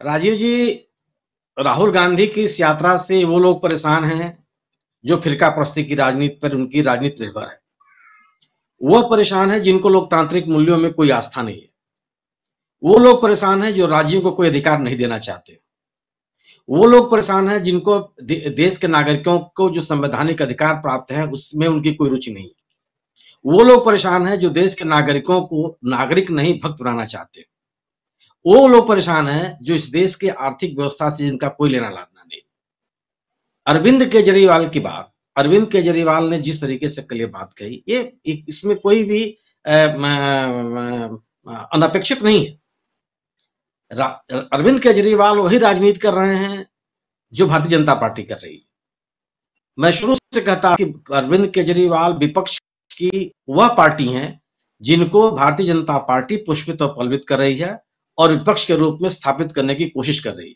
राजीव जी, राहुल गांधी की इस यात्रा से वो लोग परेशान हैं जो फिरका प्रस्ती की राजनीति पर उनकी राजनीति निर्भर है। वह परेशान है जिनको लोकतांत्रिक मूल्यों में कोई आस्था नहीं है। वो लोग परेशान हैं जो राज्यों को कोई अधिकार नहीं देना चाहते। वो लोग परेशान हैं जिनको देश के नागरिकों को जो संवैधानिक अधिकार प्राप्त है उसमें उनकी कोई रुचि नहीं। वो लोग परेशान हैं जो देश के नागरिकों को नागरिक नहीं भक्त बनाना चाहते। वो लोग परेशान हैं जो इस देश की आर्थिक व्यवस्था से जिनका कोई लेना लाना नहीं। अरविंद केजरीवाल की बात, अरविंद केजरीवाल ने जिस तरीके से कल ये बात कही, ये इसमें कोई भी अनपेक्षित नहीं है। अरविंद केजरीवाल वही राजनीति कर रहे हैं जो भारतीय जनता पार्टी कर रही है। मैं शुरू से कहता कि अरविंद केजरीवाल विपक्ष की वह पार्टी है जिनको भारतीय जनता पार्टी पुष्पित और पलवित कर रही है और विपक्ष के रूप में स्थापित करने की कोशिश कर रही है।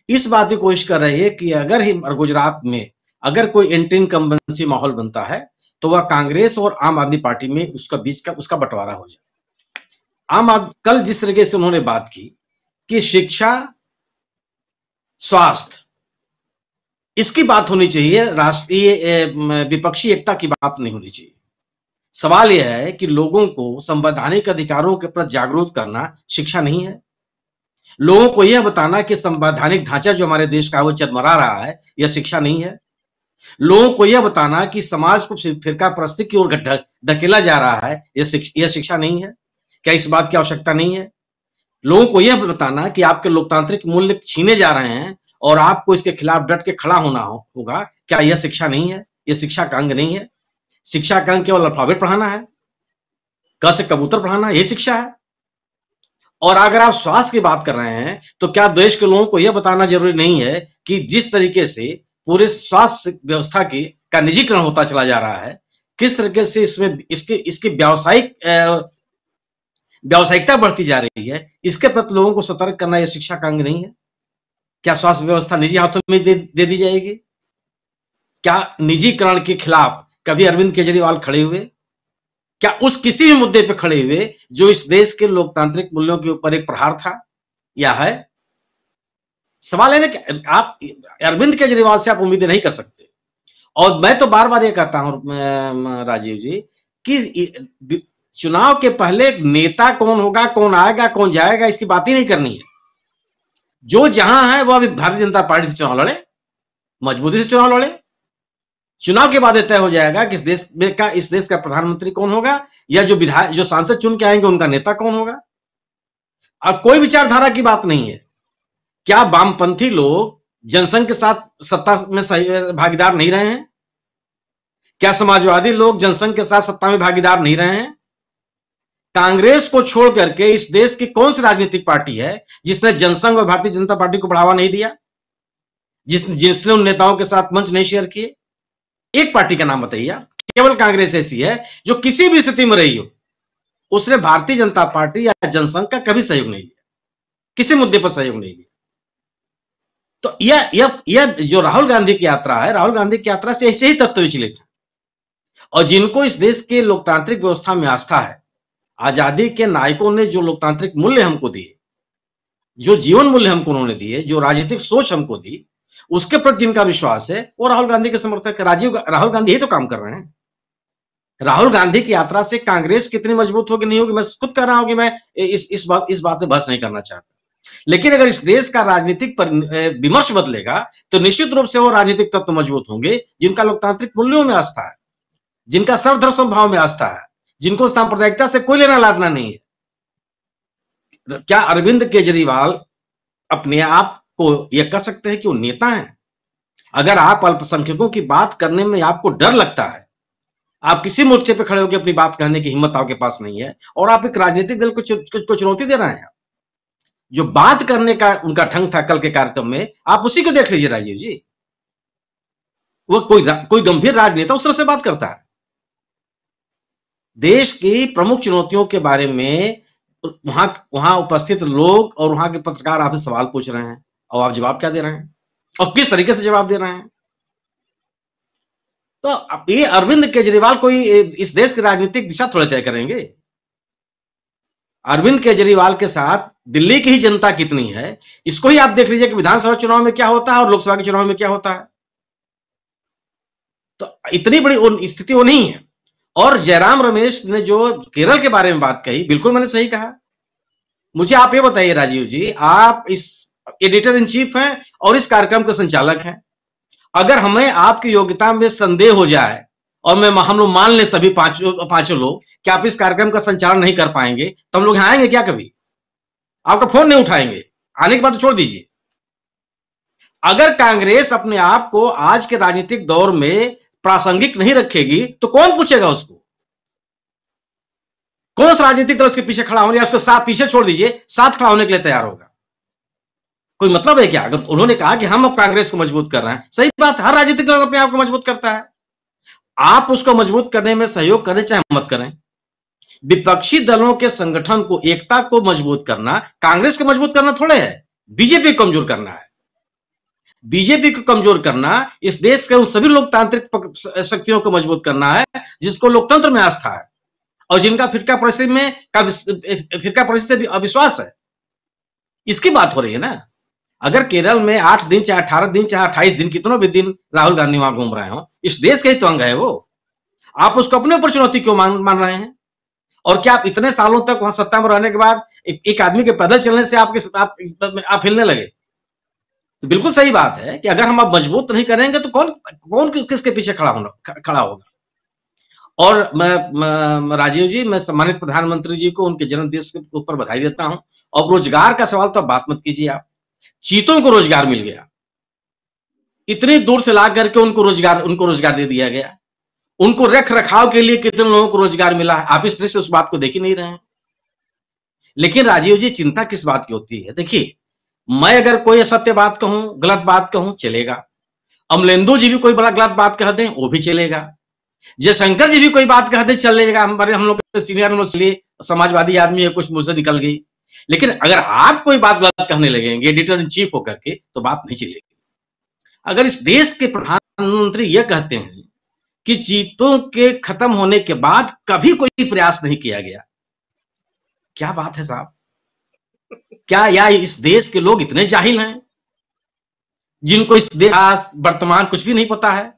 इस बात की कोशिश कर रही है कि अगर ही गुजरात में अगर कोई एंटी इनकम्बेंसी माहौल बनता है तो वह कांग्रेस और आम आदमी पार्टी में उसका बीच का उसका बंटवारा हो जाए। कल जिस तरीके से उन्होंने बात की कि शिक्षा, स्वास्थ्य, इसकी बात होनी चाहिए, राष्ट्रीय विपक्षी एकता की बात नहीं होनी चाहिए। सवाल यह है कि लोगों को संवैधानिक अधिकारों के प्रति जागरूक करना शिक्षा नहीं है। लोगों को यह बताना कि संवैधानिक ढांचा जो हमारे देश का है वो चरमरा रहा है, यह शिक्षा नहीं है। लोगों को यह बताना कि समाज को फिरका परस्ती की ओर ढकेला जा रहा है, यह शिक्षा नहीं है। क्या इस बात की आवश्यकता नहीं है? लोगों को यह बताना कि आपके लोकतांत्रिक मूल्य छीने जा रहे हैं और आपको इसके खिलाफ डट के खड़ा होना होगा, क्या यह शिक्षा नहीं है? यह शिक्षा का अंग नहीं है। शिक्षा का अंग केवल अल्फाबेट पढ़ाना है, क से कबूतर पढ़ाना, यह शिक्षा है। और अगर आप स्वास्थ्य की बात कर रहे हैं तो क्या देश के लोगों को यह बताना जरूरी नहीं है कि जिस तरीके से पूरे स्वास्थ्य व्यवस्था का निजीकरण होता चला जा रहा है, किस तरीके से इसमें इसकी व्यावसायिकता बढ़ती जा रही है, इसके प्रति लोगों को सतर्क करना यह शिक्षा का अंग नहीं है? क्या स्वास्थ्य व्यवस्था निजी हाथों में दे दी जाएगी? क्या निजीकरण के खिलाफ कभी अरविंद केजरीवाल खड़े हुए? क्या उस किसी भी मुद्दे पर खड़े हुए जो इस देश के लोकतांत्रिक मूल्यों के ऊपर एक प्रहार था या है? सवाल है ना कि आप अरविंद केजरीवाल से आप उम्मीदें नहीं कर सकते। और मैं तो बार बार ये कहता हूं राजीव जी कि चुनाव के पहले नेता कौन होगा, कौन आएगा, कौन जाएगा, इसकी बात ही नहीं करनी है। जो जहां है वह अभी भारतीय जनता पार्टी से चुनाव लड़े, मजबूती से चुनाव लड़े। चुनाव के बाद तय हो जाएगा कि इस देश का प्रधानमंत्री कौन होगा या जो सांसद चुन के आएंगे उनका नेता कौन होगा। अब कोई विचारधारा की बात नहीं है। क्या वामपंथी लोग जनसंघ के साथ सत्ता में भागीदार नहीं रहे हैं? क्या समाजवादी लोग जनसंघ के साथ सत्ता में भागीदार नहीं रहे हैं? कांग्रेस को छोड़ करके इस देश की कौन सी राजनीतिक पार्टी है जिसने जनसंघ और भारतीय जनता पार्टी को बढ़ावा नहीं दिया, जिसने उन नेताओं के साथ मंच नहीं शेयर किए? एक पार्टी का नाम बताइए। केवल कांग्रेस ऐसी है जो किसी भी स्थिति में रही हो उसने भारतीय जनता पार्टी या जनसंघ का कभी सहयोग नहीं लिया, किसी मुद्दे पर सहयोग नहीं लिया। तो यह जो राहुल गांधी की यात्रा है, राहुल गांधी की यात्रा से ऐसे ही तत्व विचलित है। और जिनको इस देश के लोकतांत्रिक व्यवस्था में आस्था है, आजादी के नायकों ने जो लोकतांत्रिक मूल्य हमको दिए, जो जीवन मूल्य हमको उन्होंने दिए, जो राजनीतिक सोच हमको दी, उसके प्रति जिनका विश्वास है वो राहुल गांधी के समर्थक राहुल गांधी ही तो काम कर रहे हैं। राहुल गांधी की यात्रा से कांग्रेस कितनी मजबूत होगी नहीं होगी, मैं खुद कह रहा हूं कि मैं इस बात से बहस नहीं करना चाहता। लेकिन अगर इस देश का राजनीतिक पर विमर्श बदलेगा तो निश्चित रूप से वो राजनीतिक तत्व मजबूत होंगे जिनका लोकतांत्रिक मूल्यों में आस्था है, जिनका सर्वधर्म भाव में आस्था है, जिनको सांप्रदायिकता से कोई लेना लादना नहीं है। क्या अरविंद केजरीवाल अपने आप को यह कह सकते हैं कि वो नेता हैं? अगर आप अल्पसंख्यकों की बात करने में आपको डर लगता है, आप किसी मोर्चे पे खड़े होकर अपनी बात कहने की हिम्मत आपके पास नहीं है और आप एक राजनीतिक दल को चुनौती दे रहे हैं, जो बात करने का उनका ढंग था कल के कार्यक्रम में, आप उसी को देख लीजिए राजीव जी। वो कोई गंभीर राजनेता उस तरह से बात करता है। देश की प्रमुख चुनौतियों के बारे में वहां उपस्थित लोग और वहां के पत्रकार आपसे सवाल पूछ रहे हैं और आप जवाब क्या दे रहे हैं और किस तरीके से जवाब दे रहे हैं। तो ये अरविंद केजरीवाल कोई इस देश की राजनीतिक दिशा थोड़े तय करेंगे। अरविंद केजरीवाल के साथ दिल्ली की ही जनता कितनी है, इसको ही आप देख लीजिए कि विधानसभा चुनाव में क्या होता है और लोकसभा के चुनाव में क्या होता है। तो इतनी बड़ी स्थिति वो नहीं है। और जयराम रमेश ने जो केरल के बारे में बात कही, बिल्कुल मैंने सही कहा। मुझे आप ये बताइए राजीव जी, आप इस एडिटर इन चीफ हैं और इस कार्यक्रम के संचालक हैं। अगर हमें आपकी योग्यता में संदेह हो जाए और हम लोग मान लें सभी पांचों लोग कि आप इस कार्यक्रम का संचालन नहीं कर पाएंगे, तो हम लोग यहाँ आएंगे क्या? कभी आपका फोन नहीं उठाएंगे, आने की बात तो छोड़ दीजिए। अगर कांग्रेस अपने आप को आज के राजनीतिक दौर में प्रासंगिक नहीं रखेगी तो कौन पूछेगा उसको? कौन सा राजनीतिक दल उसके पीछे खड़ा होने या उसके साथ, पीछे छोड़ दीजिए, साथ खड़ा होने के लिए तैयार होगा? कोई मतलब है क्या? अगर उन्होंने कहा कि हम अब कांग्रेस को मजबूत कर रहे हैं, सही बात, हर राजनीतिक दल अपने आप को मजबूत करता है। आप उसको मजबूत करने में सहयोग करें चाहे मत करें। विपक्षी दलों के संगठन को, एकता को मजबूत करना कांग्रेस को मजबूत करना थोड़े है, बीजेपी को कमजोर करना है। बीजेपी को कमजोर करना इस देश के उन सभी लोकतांत्रिक शक्तियों को मजबूत करना है जिसको लोकतंत्र में आस्था है और जिनका फिरका परिस्थिति से अविश्वास है। इसकी बात हो रही है ना। अगर केरल में 8 दिन चाहे 18 दिन चाहे 28 दिन, कितनों भी दिन राहुल गांधी वहां घूम रहे हो, इस देश के ही तो अंग है वो। आप उसको अपने ऊपर चुनौती क्यों मान रहे हैं? और क्या आप इतने सालों तक वहां सत्ता में रहने के बाद एक आदमी के पैदल चलने से आप हिलने लगे? तो बिल्कुल सही बात है कि अगर हम अब मजबूत नहीं करेंगे तो कौन किसके पीछे खड़ा होगा। और राजीव जी, मैं सम्मानित प्रधानमंत्री जी को उनके जन्मदिवस के ऊपर बधाई देता हूं। और रोजगार का सवाल तो बात मत कीजिए। आप चीतों को रोजगार मिल गया, इतनी दूर से ला करके उनको रोजगार दे दिया गया। उनको रख रखाव के लिए कितने लोगों को रोजगार मिला है, आप इस तरह से उस बात को देख ही नहीं रहे हैं। लेकिन राजीव जी, चिंता किस बात की होती है? देखिए, मैं अगर कोई असत्य बात कहूं, गलत बात कहूं, चलेगा। अमलेंदु जी भी कोई बड़ा गलत बात कह दें, वो भी चलेगा। जयशंकर जी भी कोई बात कह दें, चलेगा। हम लोग सीनियर लिए समाजवादी आदमी है, कुछ मुंह से निकल गई। लेकिन अगर आप कोई बात गलत कहने लगेंगे एडिटर इन चीफ होकर के, तो बात नहीं चलेगी। अगर इस देश के प्रधानमंत्री यह कहते हैं कि चीतों के खत्म होने के बाद कभी कोई प्रयास नहीं किया गया, क्या बात है साहब? क्या या इस देश के लोग इतने जाहिल हैं जिनको इस देश वर्तमान कुछ भी नहीं पता है?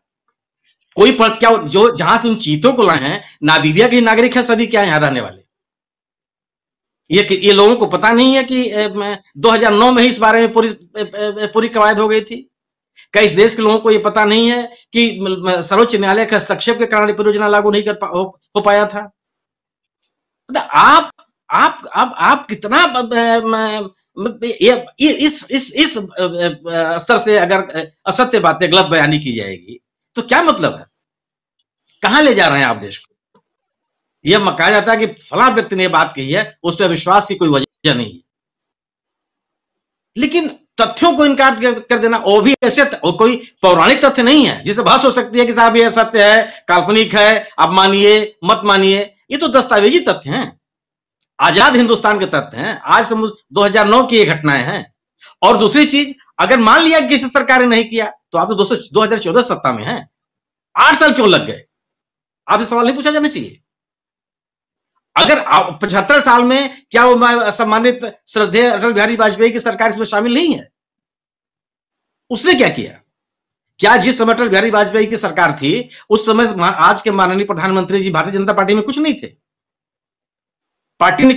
कोई क्या जो जहां से उन चीतों को लाए हैं, नामीबिया के नागरिक है सभी, क्या यहां रहने वाले? ये लोगों को पता नहीं है कि 2009 में ही इस बारे में पूरी कवायद हो गई थी। क्या इस देश के लोगों को ये पता नहीं है कि सर्वोच्च न्यायालय के हस्तक्षेप के कारण परियोजना लागू नहीं हो पाया था? आप कितना इस स्तर से अगर असत्य बातें, गलत बयानी की जाएगी तो क्या मतलब है? कहां ले जा रहे हैं आप देश को? यह कहा जाता है कि फला व्यक्ति ने बात कही है, उस पर विश्वास की कोई वजह नहीं है। लेकिन तथ्यों को इनकार कर देना, वो भी ऐसे कोई पौराणिक तथ्य नहीं है जिसे बहस हो सकती है कि साहब ये सत्य है, काल्पनिक है, आप मानिए मत मानिए। ये तो दस्तावेजी तथ्य हैं, आजाद हिंदुस्तान के तथ्य हैं, आज से 2009 की ये घटनाएं हैं। और दूसरी चीज, अगर मान लिया कि किसी सरकार ने नहीं किया तो आप तो 2014 सत्ता में हैं, 8 साल क्यों लग गए? आपसे सवाल नहीं पूछा जाना चाहिए? अगर 75 साल में क्या वो सम्मानित श्रद्धेय अटल बिहारी वाजपेयी की सरकार इसमें शामिल नहीं है? उसने क्या किया? क्या जिस समय अटल बिहारी वाजपेयी की सरकार थी उस समय आज के माननीय प्रधानमंत्री जी भारतीय जनता पार्टी में कुछ नहीं थे? पार्टी ने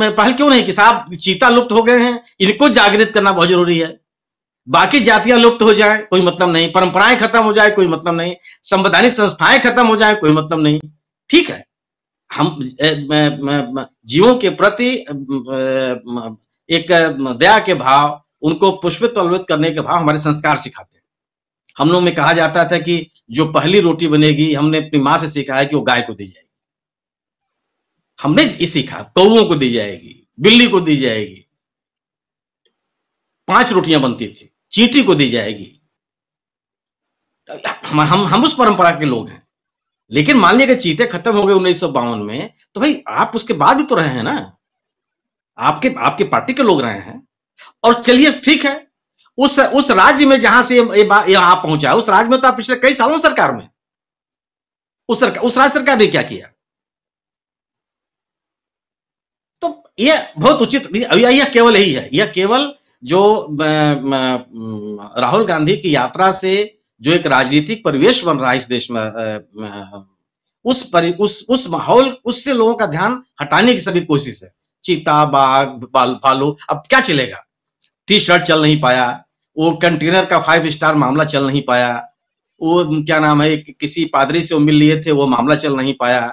पहल क्यों नहीं कि साहब चीता लुप्त हो गए हैं, इनको जागृत करना बहुत जरूरी है। बाकी जातियां लुप्त हो जाए कोई मतलब नहीं, परंपराएं खत्म हो जाए कोई मतलब नहीं, संवैधानिक संस्थाएं खत्म हो जाए कोई मतलब नहीं। ठीक है, हम जीवों के प्रति एक दया के भाव, उनको पुष्पित तलवित करने के भाव हमारे संस्कार सिखाते हैं। हम लोग में कहा जाता था कि जो पहली रोटी बनेगी, हमने अपनी माँ से सीखा है कि वो गाय को दी जाएगी। हमने ये सीखा कौओं को दी जाएगी, बिल्ली को दी जाएगी। 5 रोटियां बनती थी, चींटी को दी जाएगी। हम उस परंपरा के लोग हैं। लेकिन मान लिया कि चीते खत्म हो गए 1952 में, तो भाई आप उसके बाद भी तो रहे हैं ना, आपके पार्टी के लोग रहे हैं। और चलिए ठीक है, उस राज्य में जहां से यहां पहुंचा, उस राज्य में तो आप पिछले कई सालों सरकार में, उस राज्य सरकार ने क्या किया? तो ये बहुत उचित, यह केवल यही है, यह केवल जो राहुल गांधी की यात्रा से जो एक राजनीतिक परिवेश बन रहा है इस देश में, उस माहौल, उससे लोगों का ध्यान हटाने की सभी कोशिश है। चीता, बाघ, भालू, अब क्या चलेगा? टी शर्ट चल नहीं पाया, वो कंटेनर का 5 स्टार मामला चल नहीं पाया, वो क्या नाम है, किसी पादरी से वो मिल लिए थे, वो मामला चल नहीं पाया।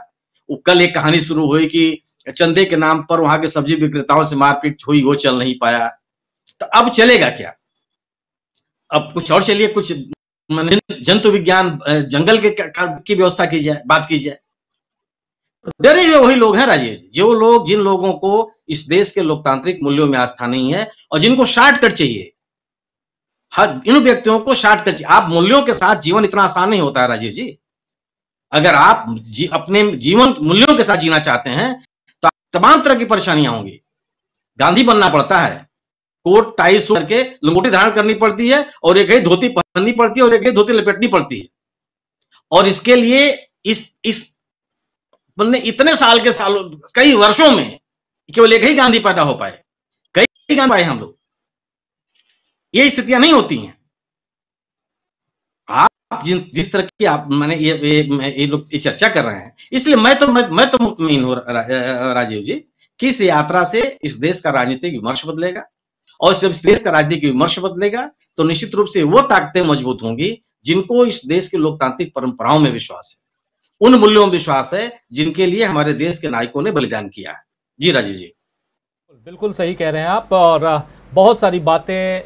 वो कल एक कहानी शुरू हुई कि चंदे के नाम पर वहां के सब्जी विक्रेताओं से मारपीट हुई, वो चल नहीं पाया। तो अब चलेगा क्या? अब कुछ और चलिए, कुछ जंतु विज्ञान, जंगल की व्यवस्था की जाए, बात की जाए। डरे हुए वही लोग हैं राजीव जी, जो लोग, जिन लोगों को इस देश के लोकतांत्रिक मूल्यों में आस्था नहीं है और जिनको शॉर्टकट चाहिए, हर इन व्यक्तियों को शॉर्टकट चाहिए। आप मूल्यों के साथ जीवन इतना आसान नहीं होता है राजीव जी। अगर आप अपने जीवन मूल्यों के साथ जीना चाहते हैं तो तमाम तरह की परेशानियां होंगी। गांधी बनना पड़ता है, कोट टाई सूट करके लंगोटी धारण करनी पड़ती है, और एक ही धोती पहननी पड़ती है, और एक ही धोती लपेटनी पड़ती है। और इसके लिए इस बंदे इतने साल के सालों, कई वर्षों में केवल एक ही गांधी पैदा हो पाए, कई गांधी पाए हम लोग। ये स्थितियां नहीं होती हैं। आप जिस तरह की आप मैंने ये लोग ये चर्चा कर रहे हैं, इसलिए मैं तो मुतमईन हूं राजीव जी कि इस यात्रा से इस देश का राजनीतिक विमर्श बदलेगा, और जब इस देश का राजनीतिक विमर्श बदलेगा तो निश्चित रूप से वो ताकतें मजबूत होंगी जिनको इस देश की लोकतांत्रिक परंपराओं में विश्वास है, उन मूल्यों में विश्वास है जिनके लिए हमारे देश के नायकों ने बलिदान किया है। जी राजीव जी, बिल्कुल सही कह रहे हैं आप। और बहुत सारी बातें